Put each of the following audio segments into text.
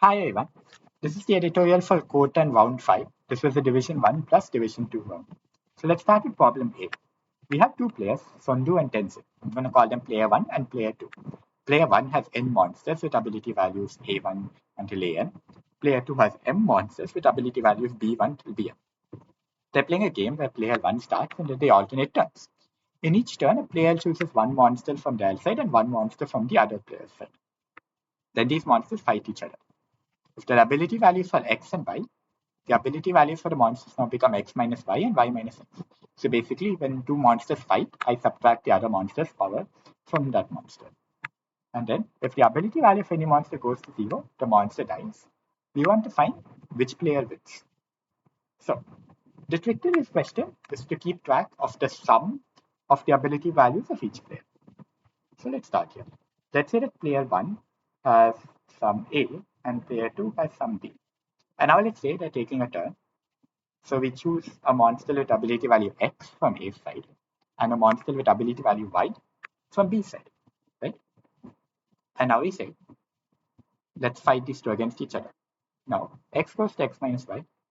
Hi everyone, this is the editorial for CodeTON round 5. This was the division 1 plus division 2 round. So let's start with problem A. We have two players, Sondu and Tenzin. I'm going to call them player 1 and player 2. Player 1 has n monsters with ability values A1 until AN. Player 2 has m monsters with ability values B1 till BM. They're playing a game where player 1 starts and then they alternate turns. In each turn, a player chooses one monster from their side and one monster from the other player's side. Then these monsters fight each other. If their ability values for x and y, the ability values for the monsters now become x minus y and y minus x. So basically, when two monsters fight, I subtract the other monster's power from that monster. And then, if the ability value of any monster goes to 0, the monster dies. We want to find which player wins. So, the trick to this question is to keep track of the sum of the ability values of each player. So let's start here. Let's say that player 1 has sum A and player 2 has sum B. And now let's say they're taking a turn. So we choose a monster with ability value X from A side and a monster with ability value Y from B side, right? And now we say, let's fight these two against each other. Now, X goes to X minus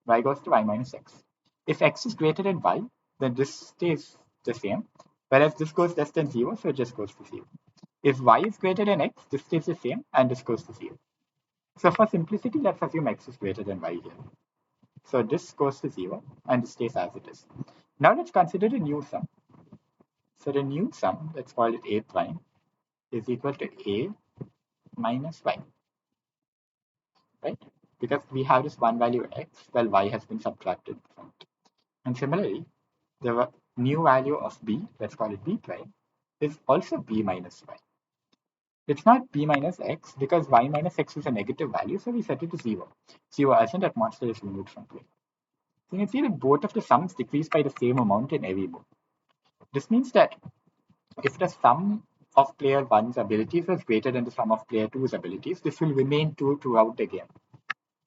Y goes to Y minus X. If X is greater than Y, then this stays the same, whereas this goes less than 0, so it just goes to 0. If Y is greater than X, this stays the same, and this goes to 0. So for simplicity, let's assume X is greater than Y here. So this goes to 0 and this stays as it is. Now let's consider the new sum. So the new sum, let's call it A prime, is equal to A minus Y, right? Because we have this one value X, while Y has been subtracted from it. And similarly, the new value of B, let's call it B prime, is also B minus Y. It's not B minus X because Y minus X is a negative value, so we set it to 0. 0 as in that monster is removed from play. So you can see that both of the sums decrease by the same amount in every move. This means that if the sum of player 1's abilities is greater than the sum of player 2's abilities, this will remain true throughout the game.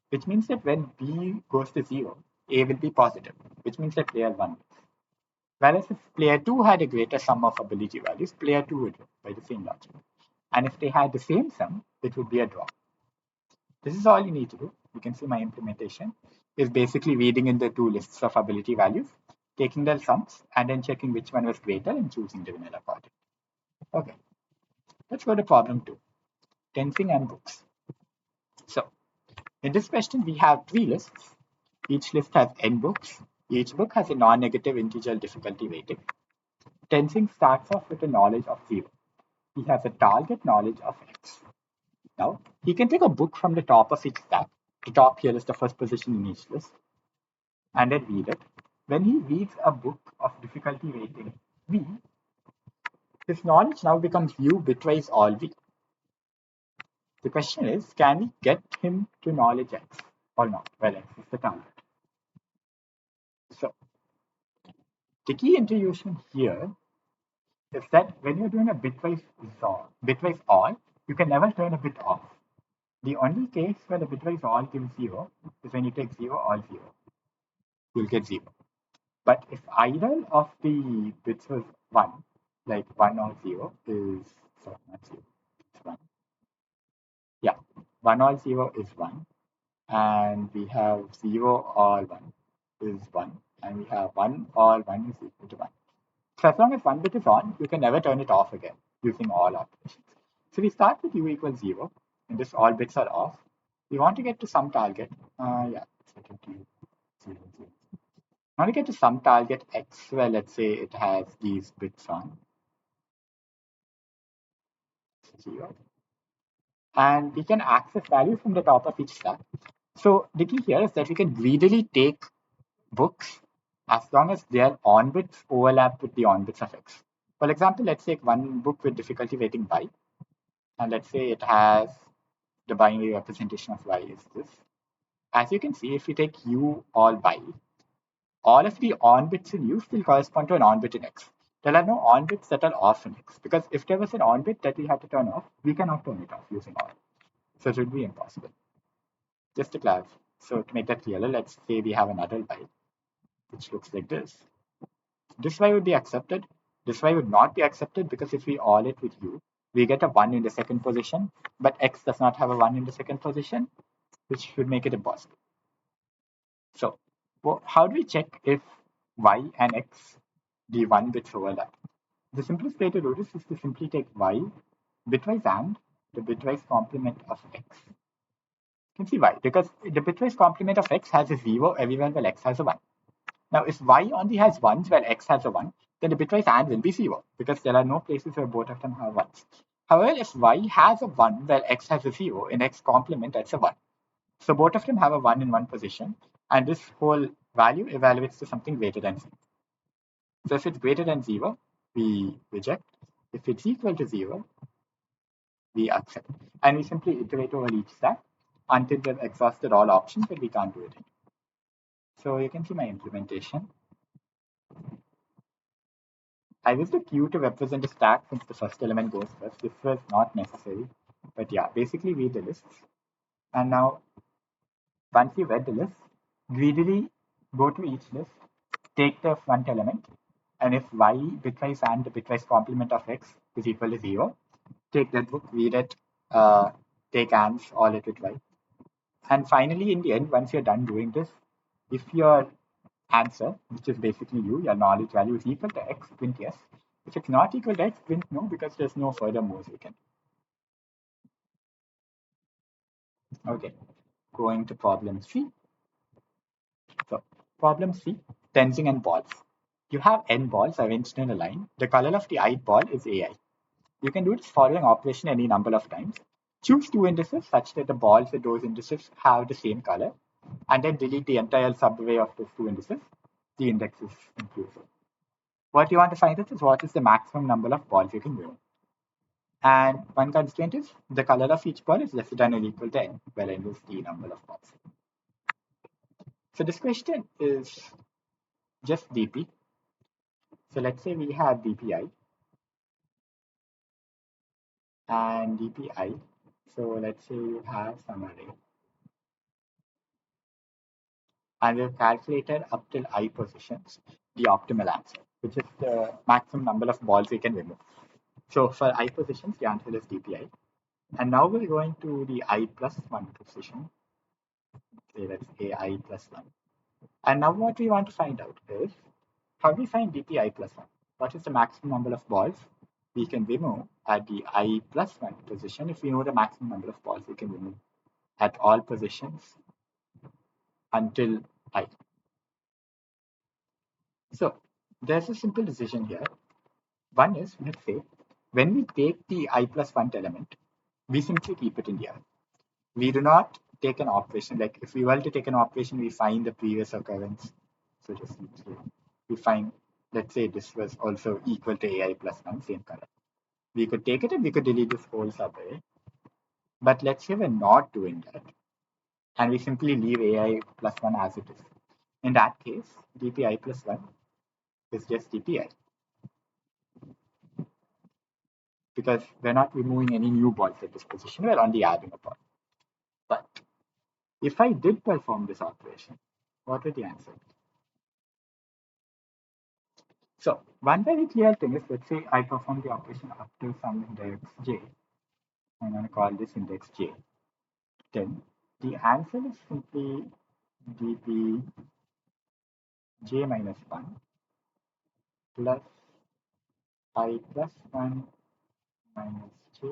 Which means that when B goes to 0, A will be positive, which means that player 1 wins. Whereas if player 2 had a greater sum of ability values, player 2 would win by the same logic. And if they had the same sum, it would be a draw. This is all you need to do. You can see my implementation is basically reading in the two lists of ability values, taking their sums, and then checking which one was greater and choosing the winner accordingly. Okay, let's go to problem 2, tensing and books. So in this question, we have three lists. Each list has n books. Each book has a non-negative integer difficulty rating. Tensing starts off with a knowledge of 0. He has a target knowledge of x. Now, he can take a book from the top of each stack. The top here is the first position in each list, and then read it. When he reads a book of difficulty rating V, his knowledge now becomes U bitwise all V. The question is, can we get him to knowledge X or not? Well, X is the target. So, the key intuition here is that when you're doing a bitwise all, you can never turn a bit off. The only case where the bitwise all gives 0 is when you take 0 all 0. You'll get 0. But if either of the bits was 1, like 1 or 0 is, sorry, not 0, it's 1. Yeah, 1 or 0 is 1. And we have 0 or 1 is 1. And we have 1 or 1 is equal to 1. So as long as one bit is on, you can never turn it off again using all operations. So we start with u equals 0, and this all bits are off. We want to get to some target. Set it to 0, 0. Now to get to some target x, where let's say it has these bits on 0. And we can access values from the top of each stack. So the key here is that we can greedily take books as long as their on bits overlap with the on bits of x. For example, let's take one book with difficulty rating y, and let's say it has the binary representation of y is this. As you can see, if we take u all y, all of the on bits in u still correspond to an on bit in x. There are no on bits that are off in x, because if there was an on bit that we had to turn off, we cannot turn it off using all. So it would be impossible. Just to clarify, so to make that clearer, let's say we have another y, which looks like this. This y would be accepted. This y would not be accepted because if we all it with u, we get a 1 in the second position, but x does not have a 1 in the second position. which should make it impossible. So how do we check if y and x, the 1 bits overlap? The simplest way to do this is to simply take y bitwise and the bitwise complement of x. You can see why, because the bitwise complement of x has a 0 everywhere where x has a 1. Now, if y only has 1s where x has a 1, then the bitwise and will be 0, because there are no places where both of them have 1s. However, if y has a 1 where x has a 0, in x complement, that's a 1. So both of them have a 1 in one position, and this whole value evaluates to something greater than 0. So if it's greater than 0, we reject. If it's equal to 0, we accept. And we simply iterate over each stack until we've exhausted all options, but we can't do it anymore. So you can see my implementation. I used a queue to represent a stack since the first element goes first. This was not necessary, but yeah, basically read the lists. And now, once you read the list, greedily go to each list, take the front element, and if y bitwise and the bitwise complement of x is equal to 0, take that book, read it, take ands, all it with y. And finally, in the end, once you're done doing this, if your answer, which is basically your knowledge value is equal to x, print yes. If it's not equal to x, print no, because there's no further moves we can do. Okay, going to problem C. So problem C, tensing and balls. You have n balls arranged in a line. The color of the ith ball is ai. You can do this following operation any number of times. Choose two indices such that the balls at those indices have the same color, and then delete the entire subarray of those two indices. The index is inclusive. What you want to find out is what is the maximum number of balls you can remove. And one constraint is the color of each ball is less than or equal to n, where n is the number of balls. So this question is just dp. So let's say we have dpi and dpi. So let's say you have some array. And we've calculated up till I positions the optimal answer, which is the maximum number of balls we can remove. So for I positions, the answer is dpi. And now we're going to the I plus 1 position. Say that's ai plus 1. And now what we want to find out is, how do we find dpi plus 1? What is the maximum number of balls we can remove at the I plus 1 position if we know the maximum number of balls we can remove at all positions until I. So there's a simple decision here. One is, let's say, when we take the I plus 1 element, we simply keep it in the I. We do not take an operation. Like if we were to take an operation, we find the previous occurrence. So just we find, let's say this was also equal to ai plus 1, same color. We could take it and we could delete this whole subarray. But let's say we're not doing that. And we simply leave ai plus 1 as it is. In that case, dpi plus 1 is just dpi. Because we're not removing any new balls at this position, we're only adding a ball. But if I did perform this operation, what would the answer be? So one very clear thing is, let's say I perform the operation up to some index j. I'm going to call this index j. Then the answer is simply dp j minus 1 plus I plus 1 minus j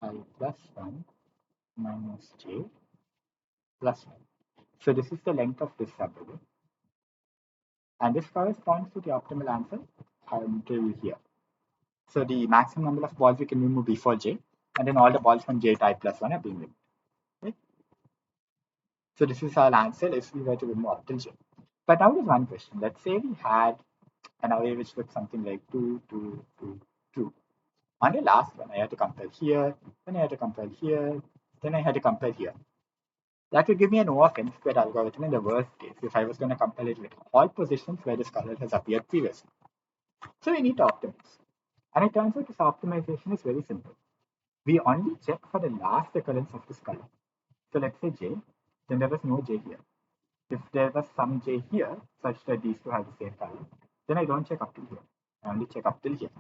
I plus 1 minus j plus 1. So this is the length of this subarray. And this corresponds to the optimal answer until here. So the maximum number of balls we can remove before j, and then all the balls from j to I plus 1 are being removed. Right? So this is our answer if we were to remove up till j. But now there's one question. Let's say we had an array which looks something like 2, 2, 2, 2. On the last one, I had to compare here, then I had to compare here, then I had to compare here. That would give me an O of n squared algorithm in the worst case if I was going to compare it with all positions where this color has appeared previously. So we need to optimize. And it turns out this optimization is very simple. We only check for the last occurrence of this color. So let's say j, then there was no j here. If there was some j here, such that these two have the same color, then I don't check up to here. I only check up till here.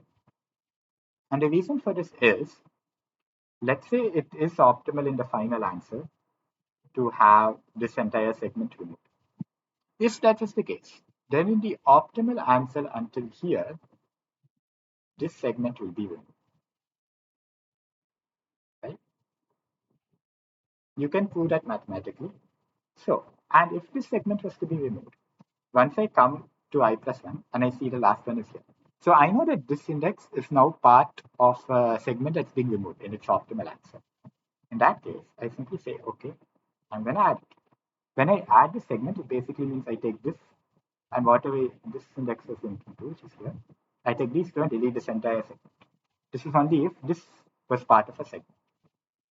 And the reason for this is, let's say it is optimal in the final answer to have this entire segment removed. If that is the case, then in the optimal answer until here, this segment will be removed. Right? You can prove that mathematically. So, and if this segment was to be removed, once I come to I plus 1 and I see the last one is here. So I know that this index is now part of a segment that's being removed in its optimal answer. In that case, I simply say, okay, I'm going to add it. When I add this segment, it basically means I take this and whatever this index is linked to, which is here, I take these two and delete this entire segment. This is only if this was part of a segment.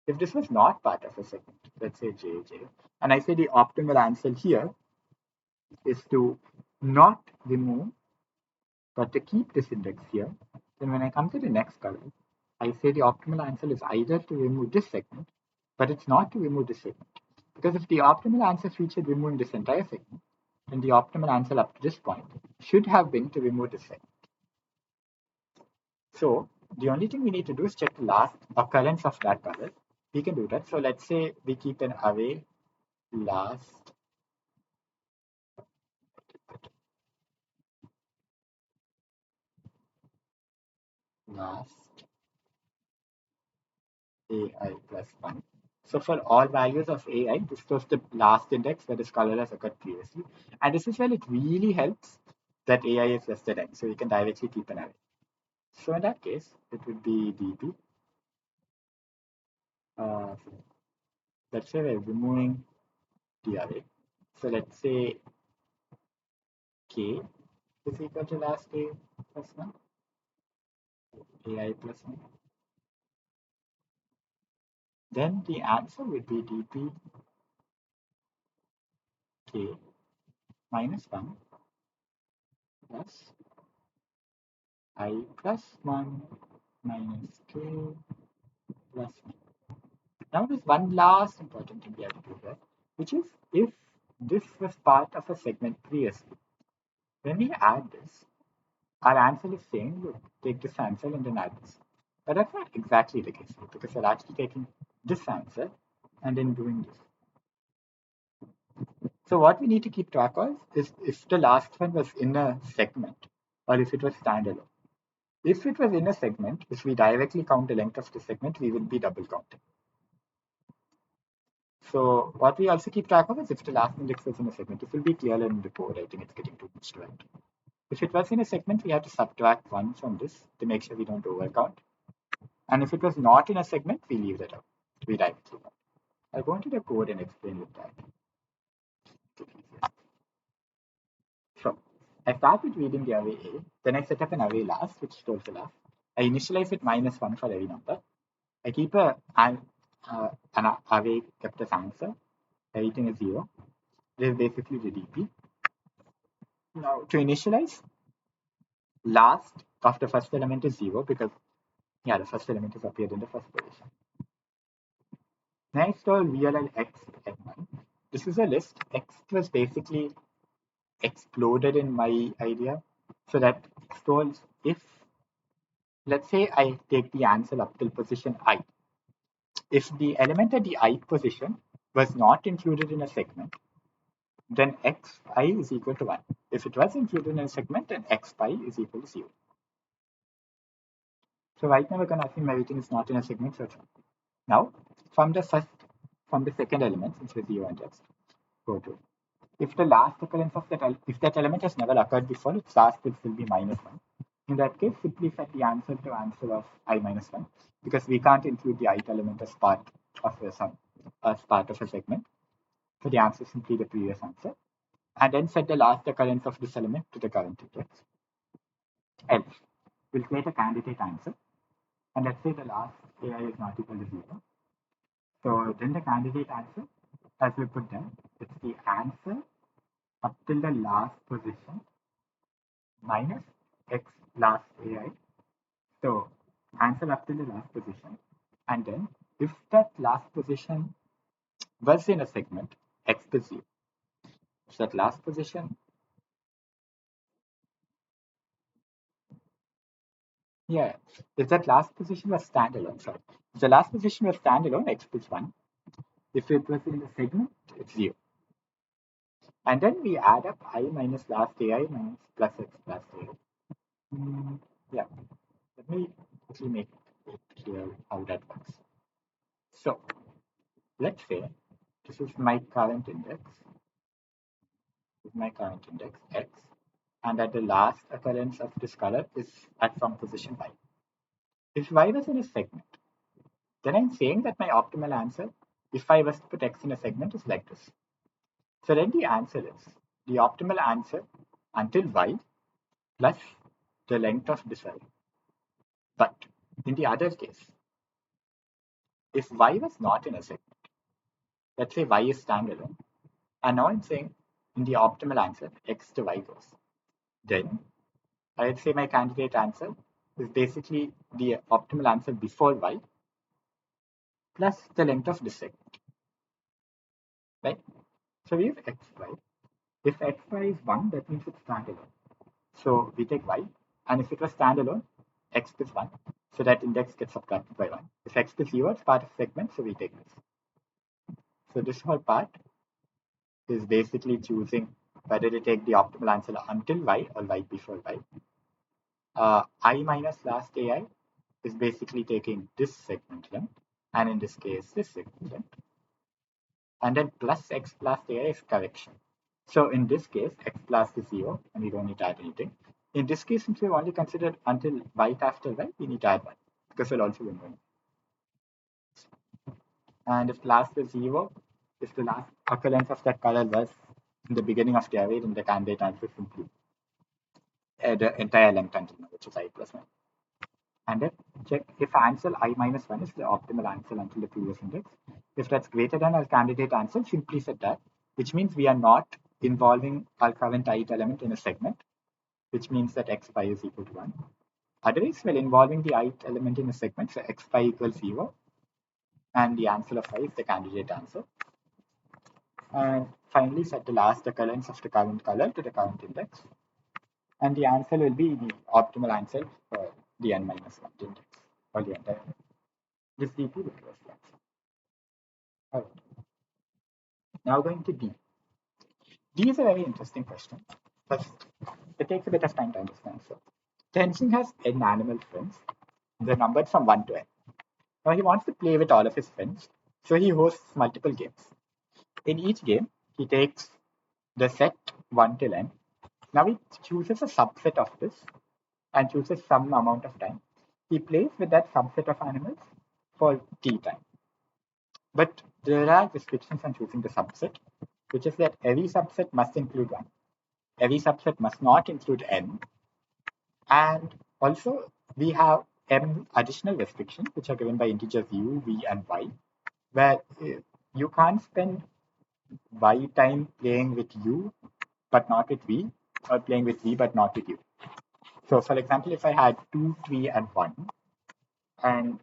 If this was not part of a segment, let's say JJ, and I say the optimal answer here is to not remove, but to keep this index here, then when I come to the next column, I say the optimal answer is either to remove this segment, but it's not to remove this segment. Because if the optimal answer featured removing this entire segment, then the optimal answer up to this point should have been to remove this segment. So the only thing we need to do is check the last occurrence of that color. We can do that. So let's say we keep an array last last AI plus 1. So for all values of AI, this was the last index where this color has occurred previously. And this is where it really helps that AI is less than n. So you can directly keep an array. So in that case, it would be dp. So let's say we're removing the array. So let's say k is equal to last a plus 1, AI plus 1. Then the answer would be dp k minus 1 plus I plus 1 minus k plus 1. Now there's one last important thing we have to do here, which is if this was part of a segment previously, when we add this, our answer is saying, look, take this answer and then add this. But that's not exactly the case because we're actually taking this answer and then doing this. So what we need to keep track of is if the last one was in a segment or if it was standalone. If it was in a segment, if we directly count the length of the segment, we will be double counting. So what we also keep track of is if the last index was in a segment. This will be clearer in the code. I think it's getting too much to write. If it was in a segment, we have to subtract 1 from this to make sure we don't overcount. And if it was not in a segment, we leave that out. We directly count. I'll go into the code and explain with that. So I start with reading the array A. Then I set up an array last, which stores the last. I initialize it -1 for every number. I keep an array kept as answer. Everything is 0. This is basically the DP. Now to initialize, last of the first element is 0 because the first element has appeared in the first position. Then I store VLL X at 1. This is a list. X was basically exploded in my idea. So that stores if, let's say I take the answer up till position I. If the element at the ith position was not included in a segment, then xi is equal to 1. If it was included in a segment, then xi is equal to 0. So right now we're going to assume everything is not in a segment, so it's 1. Now, from the second element, since we're 0 and x, go to. If the last occurrence of if that element has never occurred before, its last will still be -1. In that case, simply set the answer to answer of I minus 1 because we can't include the ith element as part of a sum, as part of a segment. So the answer is simply the previous answer. And then set the last occurrence of this element to the current index. Else, we'll create a candidate answer. And let's say the last AI is not equal to 0. So then the candidate answer, as we put there, it's the answer up till the last position minus x last AI. So answer up till the last position. And then if that last position was in a segment, x is 0. So that last position Yeah, if that last position was standalone, sorry. If the last position was standalone, x plus 1. If it was in the segment, it's 0. And then we add up I minus last ai minus plus x plus ai. Yeah, let me quickly make it clear how that works. So let's say this is my current index, x, and that the last occurrence of this color is at some position y. If y was in a segment, then I'm saying that my optimal answer, if I was to put x in a segment, is like this. So then the answer is the optimal answer until y plus the length of this y. But in the other case, if y was not in a segment, let's say y is standalone, and now I'm saying in the optimal answer, x to y goes, then I'd say my candidate answer is basically the optimal answer before y plus the length of this segment, right? So we have xy. If xy is 1, that means it's standalone. So we take y, and if it was standalone, x is 1. So that index gets subtracted by 1. If x is 0, it's part of segment, so we take this. So this whole part is basically choosing whether to take the optimal answer until y or y before y. I minus last ai is basically taking this segment length, and in this case, this segment length. And then plus x plus ai is correction. So in this case, x plus is 0, and we don't need to add anything. In this case, since we've only considered until y after y, we need to add 1, because we'll also win 1. And if last is 0, if the last occurrence of that color was in the beginning of the array, then the candidate answer is simply the entire length until now, which is I plus 1. And then check if answer I minus 1 is the optimal answer until the previous index. If that's greater than our candidate answer, simply set that, which means we are not involving our current ith element in a segment, which means that xy is equal to 1. Otherwise, we're involving the ith element in a segment, so xy equals 0, and the answer of y is the candidate answer. And finally, set the last occurrence of the current color to the current index. And the answer will be the optimal answer for the n minus 1 index, or the entire. This D2 will close the answer. All right. Now going to D. D is a very interesting question. First, it takes a bit of time to understand. So, Tenzin has n animal friends. They're numbered from 1 to n. Now he wants to play with all of his friends, so he hosts multiple games. In each game, he takes the set 1 till n. Now he chooses a subset of this and chooses some amount of time. He plays with that subset of animals for t time. But there are restrictions on choosing the subset, which is that every subset must include 1. Every subset must not include n. And also, we have m additional restrictions, which are given by integers u, v, and y, where you can't spend y time playing with u, but not with v, or playing with v, but not with u. So, for example, if I had 2, 3, and 1, and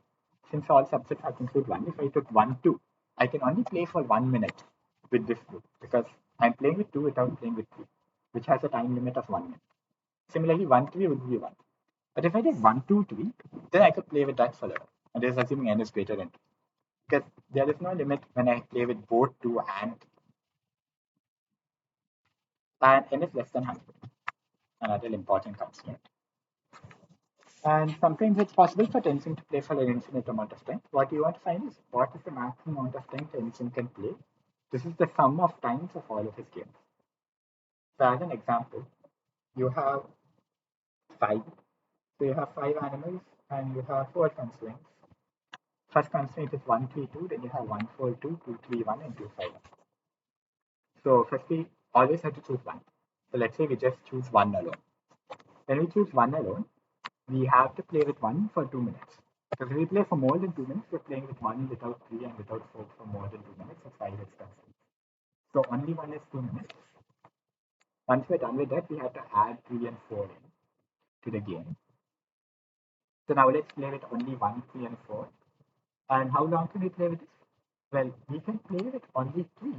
since all subsets have to include 1, if I took 1, 2, I can only play for 1 minute with this group because I'm playing with 2 without playing with 3, which has a time limit of 1 minute. Similarly, 1, 3 would be 1. But if I take 1, 2, 3, then I could play with that forever. And this is assuming n is greater than 2. Because there is no limit when I play with both 2 and n is less than 100. Another important constraint. And sometimes it's possible for Tenzin to play for an infinite amount of time. What you want to find is what is the maximum amount of time Tenzin can play. This is the sum of times of all of his games. So as an example, you have 5. So you have 5 animals and you have 4 constraints. First constraint is 1, 3, 2, then you have 1, 4, 2, 2, 3, 1, and 2, 5. So first we always have to choose 1. So let's say we just choose 1 alone. When we choose 1 alone, we have to play with 1 for 2 minutes. Because if we play for more than 2 minutes, we're playing with 1 without 3 and without 4 for more than 2 minutes. That's why it's constant. So only 1 is 2 minutes. Once we're done with that, we have to add 3 and 4 in to the game. So now let's play with only 1, 3, and 4. And how long can we play with this? Well, we can play with only 3,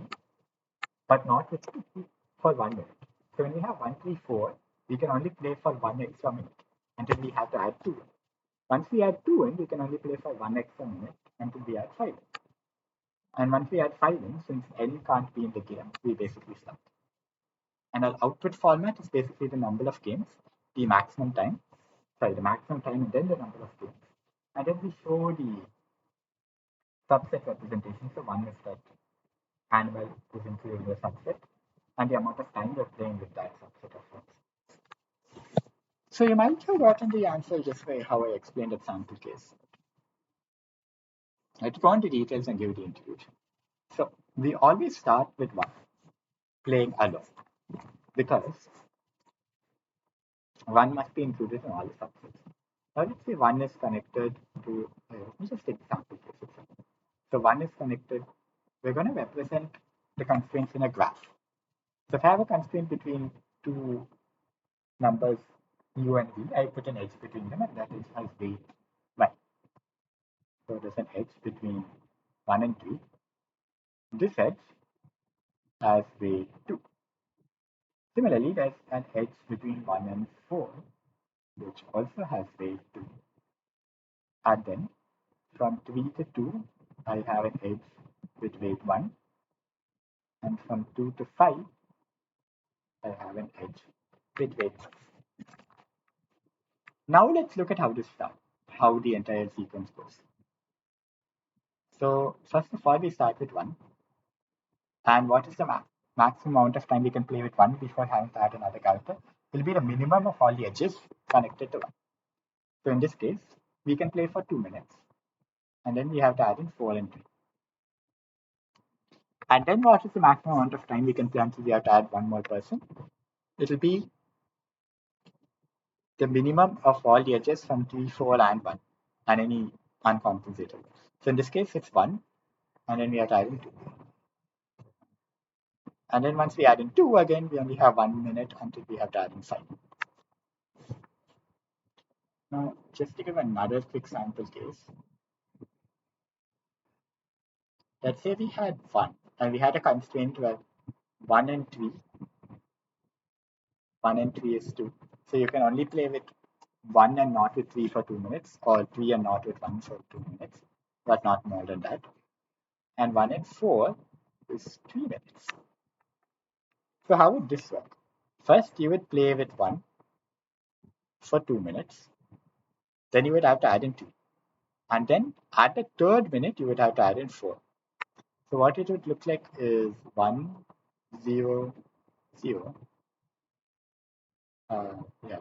but not with 2 for 1 minute. So when we have 1, 3, 4, we can only play for 1 extra minute until we have to add 2. Once we add 2 in, we can only play for 1 extra minute until we add 5 in. And once we add 5 in, since n can't be in the game, we basically stop. And our output format is basically the number of games, the maximum time, and then the number of games. And then we show the subset representation. So one is that animal is included in the subset, and the amount of time we're playing with that subset of ones. So you might have gotten the answer just by how I explained that sample case. Let's go into details and give the introduction. So we always start with one, playing alone, because one must be included in all the subsets. Now let's say one is connected to, let me just take the sample case itself. So one is connected, we're going to represent the constraints in a graph. So if I have a constraint between two numbers u and v, I put an edge between them, and that edge has weight y. So there's an edge between 1 and 3. This edge has weight 2. Similarly, there's an edge between 1 and 4, which also has weight 2. And then from 3 to 2, I have an edge with weight 1. And from 2 to 5, I have an edge with weight 6. Now let's look at how this starts, how the entire sequence goes. So first of all, we start with 1. And what is the maximum amount of time we can play with 1 before having to add another character? It will be the minimum of all the edges connected to 1. So in this case, we can play for 2 minutes. And then we have to add in 4 and 3. And then what is the maximum amount of time we can play until we have to add one more person? It will be the minimum of all the edges from 3, 4, and 1, and any uncompensated. So in this case, it's 1, and then we have to add in 2. And then once we add in 2 again, we only have 1 minute until we have to add in 5. Now, just to give another quick sample case, let's say we had 1, and we had a constraint where 1 and 3, 1 and 3 is 2. So you can only play with 1 and not with 3 for 2 minutes, or 3 and not with 1 for 2 minutes, but not more than that. And 1 and 4 is 3 minutes. So how would this work? First, you would play with 1 for 2 minutes. Then you would have to add in 2. And then at the third minute, you would have to add in 4. So what it would look like is 1, 0, 0. Yeah.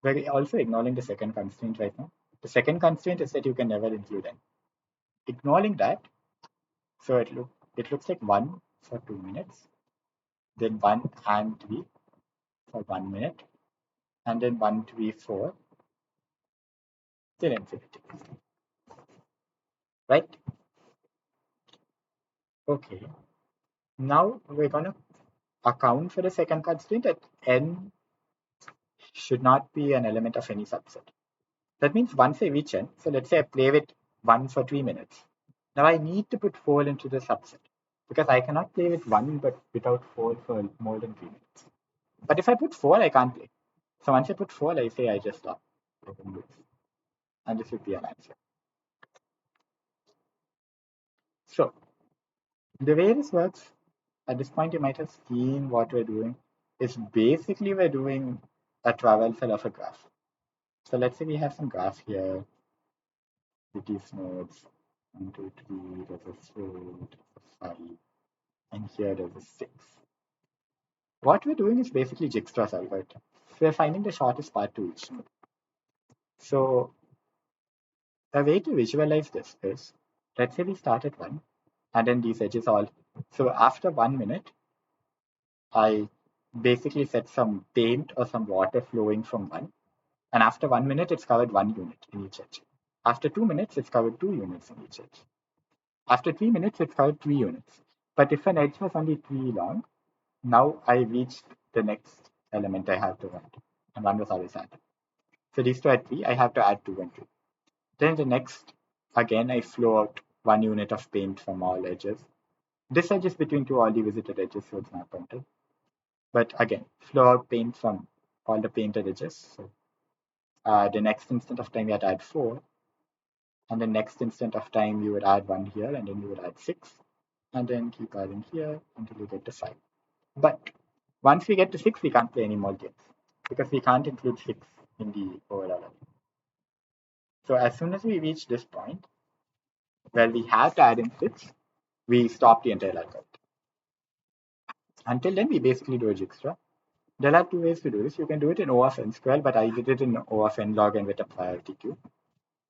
We're also ignoring the second constraint right now. The second constraint is that you can never include n. Ignoring that, so it looks like 1 for 2 minutes, then 1 and 3 for 1 minute, and then 1, 3, 4 till infinity. Right? Okay. Now we're going to account for the second constraint that n should not be an element of any subset. That means once I reach n, so let's say I play with 1 for 3 minutes. Now I need to put 4 into the subset because I cannot play with 1 but without 4 for more than 3 minutes. But if I put 4, I can't play. So once I put 4, I say I just stop. And this would be an answer. So the way this works, at this point you might have seen what we're doing, is basically we're doing a traversal of a graph. So let's say we have some graph here with these nodes, 1, 2, 3, there's a 4, there's a 5, and here there's a 6. What we're doing is basically jigsaw algorithm. So we're finding the shortest path to each node. So a way to visualize this is, let's say we start at 1, and then these edges all. So after 1 minute, I basically set some paint or some water flowing from 1. And after 1 minute, it's covered 1 unit in each edge. After 2 minutes, it's covered 2 units in each edge. After 3 minutes, it's covered 3 units. But if an edge was only 3 long, now I reached the next element I have to add. And 1 was always added. So these two are 3, I have to add 2 and 2. Then the next, again, I flow out 1 unit of paint from all edges. This edge is between two already visited edges, so it's not counted. But again, flow out paint from all the painted edges. So The next instant of time you had to add 4, and the next instant of time you would add 1 here, and then you would add 6, and then keep adding here until you get to 5. But once we get to 6, we can't play any more games because we can't include 6 in the overall array. So as soon as we reach this point where we have to add in 6, we stop the entire algorithm. Until then, we basically do a jigsaw. There are two ways to do this. You can do it in O of n square, but I did it in O of n log n with a priority queue.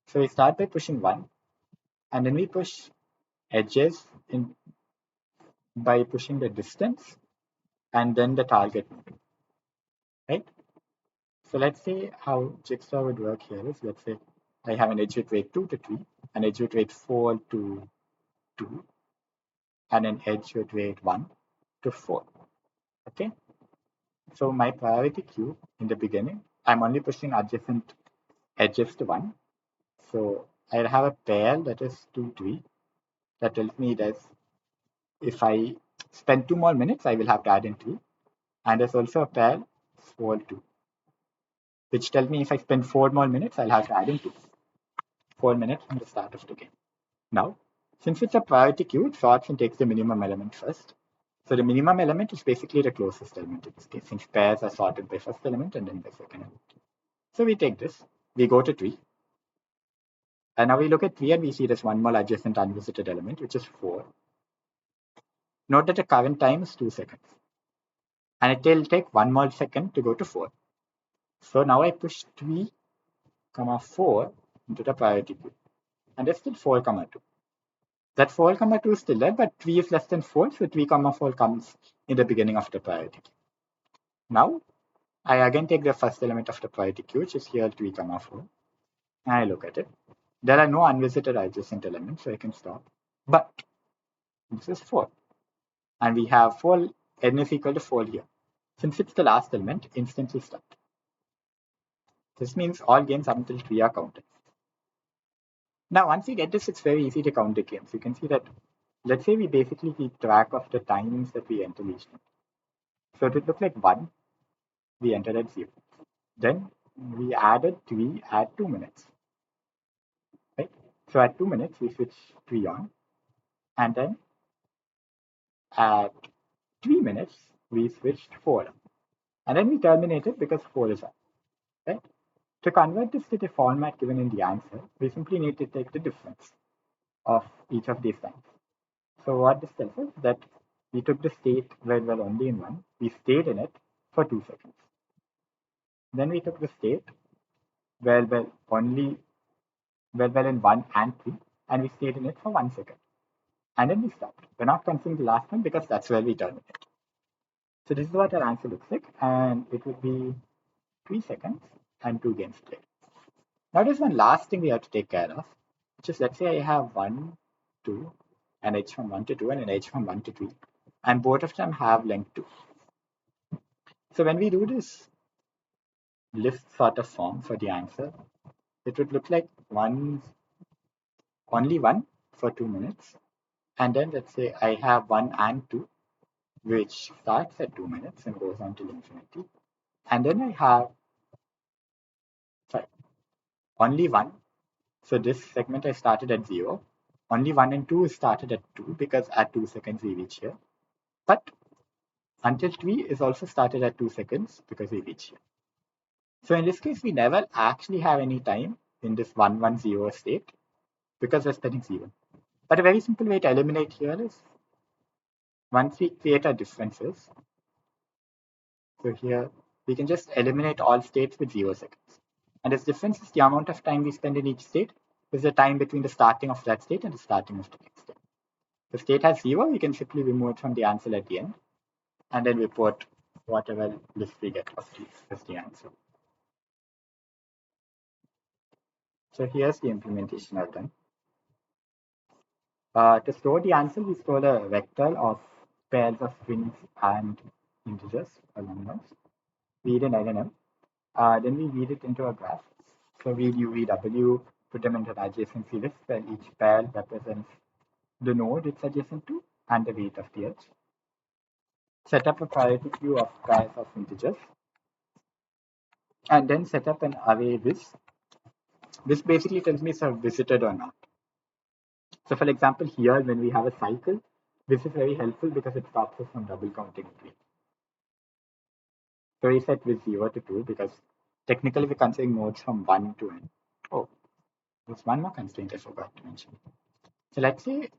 So we start by pushing 1, and then we push edges in by pushing the distance and then the target node, right? So let's say how jigsaw would work here is, let's say I have an edge with weight 2 to 3, an edge with weight 4 to 2, and an edge with weight 1 to 4. Okay. So my priority queue in the beginning, I'm only pushing adjacent edges to 1. So I'll have a pair that is 2, 3. That tells me that if I spend 2 more minutes, I will have to add in 3. And there's also a pair 4, 2, which tells me if I spend 4 more minutes, I'll have to add in 2. 4 minutes from the start of the game. Now, since it's a priority queue, it sorts and takes the minimum element first. So the minimum element is basically the closest element in this case, since pairs are sorted by first element and then by second element. So we take this, we go to 3, and now we look at 3 and we see there's one more adjacent unvisited element, which is 4. Note that the current time is 2 seconds, and it will take 1 more second to go to 4. So now I push 3, 4 into the priority queue, and there's still 4, 2. That 4, 2 is still there, but 3 is less than 4, so 3, 4 comes in the beginning of the priority queue. Now, I again take the first element of the priority queue, which is here 3, 4, and I look at it. There are no unvisited adjacent elements, so I can stop. But this is 4, and we have 4, n is equal to 4 here. Since it's the last element, instantly start. This means all games up until 3 are counted. Now, once you get this, it's very easy to count the games. You can see that, let's say we basically keep track of the times that we enter each game. So it would look like 1, we entered at 0. Then we added 3 at 2 minutes. Right? So at 2 minutes, we switch 3 on. And then at 3 minutes, we switched 4 on. And then we terminate it because 4 is on. Right? To convert this to the format given in the answer, we simply need to take the difference of each of these times. So what this tells us is that we took the state where we were only in 1, we stayed in it for 2 seconds. Then we took the state where we're only in 1 and 3, and we stayed in it for 1 second. And then we stopped. We're not considering the last one because that's where we terminate. So this is what our answer looks like, and it would be 3 seconds and 2 games played. Now there's one last thing we have to take care of, which is, let's say I have 1, 2, an edge from 1 to 2 and an edge from 1 to 3, and both of them have length 2. So when we do this list sort of form for the answer, it would look like only 1 for 2 minutes, and then let's say I have 1 and 2, which starts at 2 minutes and goes on till infinity, and then I have only 1. So this segment I started at 0. Only 1 and 2 is started at 2 because at 2 seconds we reach here. But until 3 is also started at 2 seconds because we reach here. So in this case, we never actually have any time in this 1, 1, 0 state because we're spending 0. But a very simple way to eliminate here is, once we create our differences, so here we can just eliminate all states with 0 seconds. And this difference is the amount of time we spend in each state, is the time between the starting of that state and the starting of the next state. If the state has 0, we can simply remove it from the answer at the end, and then report whatever list we get of these as the answer. So here's the implementation I've done. To store the answer, we store a vector of pairs of strings and integers or numbers. Read in INM. Then we read it into a graph. So read UVW, put them into an adjacency list where each pair represents the node it's adjacent to and the weight of the edge. Set up a priority queue of pairs of integers. and then set up an array this. This basically tells me if I've visited or not. So for example, here when we have a cycle, this is very helpful because it stops us from double counting tree. So we set with 0 to 2 because technically we're considering nodes from 1 to n. Oh, there's one more constraint I forgot to mention. So let's say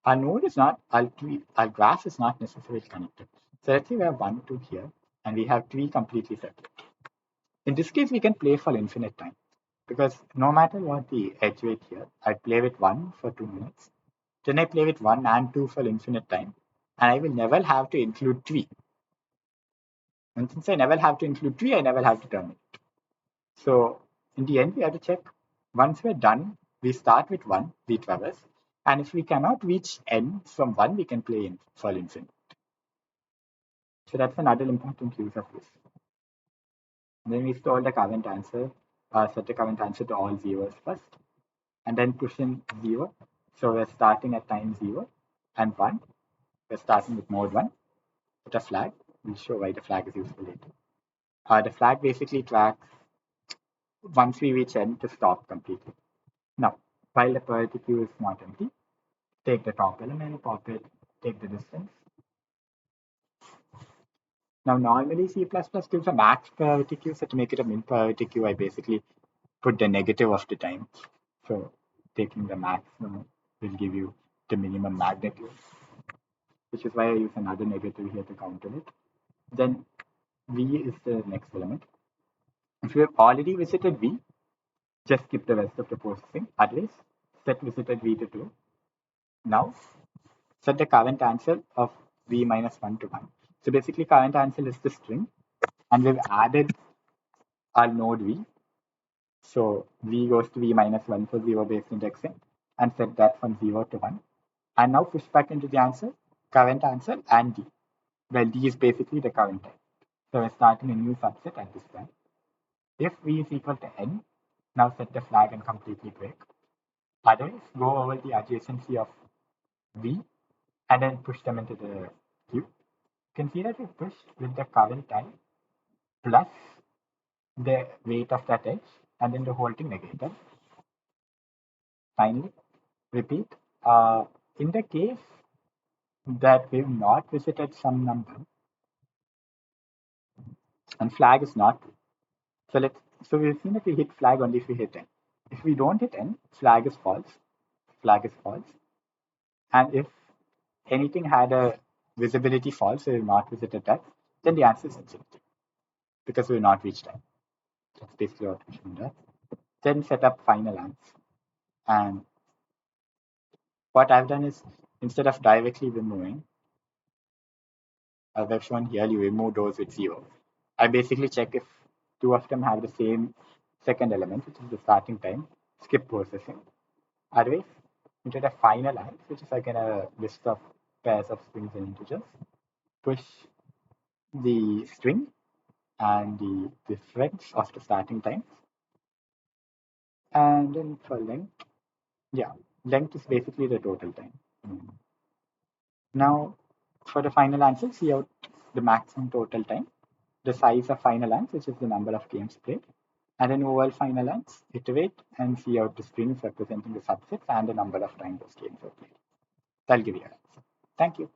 our node is not, our graph is not necessarily connected. So let's say we have 1, 2 here, and we have 3 completely separate. In this case, we can play for infinite time because no matter what the edge weight here, I play with 1 for 2 minutes. Then I play with 1 and 2 for infinite time, and I will never have to include 3. And since I never have to include 3, I never have to terminate. So in the end, we have to check. Once we're done, we start with 1, we traverse. And if we cannot reach n from 1, we can play in for infinite. So that's another important use of this. And then we store the current answer, set the current answer to all zeros first, and then push in 0. So we're starting at time 0 and 1. We're starting with mode 1 with a flag. We'll show why the flag is useful later. The flag basically tracks once we reach n to stop completely. Now, while the priority queue is not empty, take the top element, pop it, take the distance. Now, normally C++ gives a max priority queue, so to make it a min priority queue, I basically put the negative of the time. So taking the maximum will give you the minimum magnitude, which is why I use another negative here to counter it. Then V is the next element. If you have already visited V, just skip the rest of the processing. Otherwise, set visited V to 2. Now, set the current answer of V minus 1 to 1. So basically, current answer is the string, and we've added our node V. So V goes to V minus 1 for 0 based indexing, and set that from 0 to 1. And now push back into the answer, current answer, and D. Well, D is basically the current time. So we're starting a new subset at this time. If V is equal to N, now set the flag and completely break. Otherwise, go over the adjacency of V and then push them into the queue. You can see that we push with the current time plus the weight of that edge and then the whole thing negated. Finally, repeat. In the case that we've not visited some number and flag is not true. So we've seen that we hit flag only if we hit n. If we don't hit n, flag is false. Flag is false. And if anything had a visibility false, so we've not visited that, then the answer is infinity because we've not reached n. That's basically what we should do. Then set up final answer. And what I've done is instead of directly removing, as I've shown here, you remove those with 0. I basically check if two of them have the same second element, which is the starting time, skip processing. Otherwise, into the final answer, which is again a list of pairs of strings and integers, push the string and the difference of the starting time. And then for length, yeah, length is basically the total time. Now, for the final answer, see out the maximum total time, the size of final answer, which is the number of games played, and then overall final answer, iterate and see out the strings representing the subsets and the number of times those games are played. That'll give you an answer. Thank you.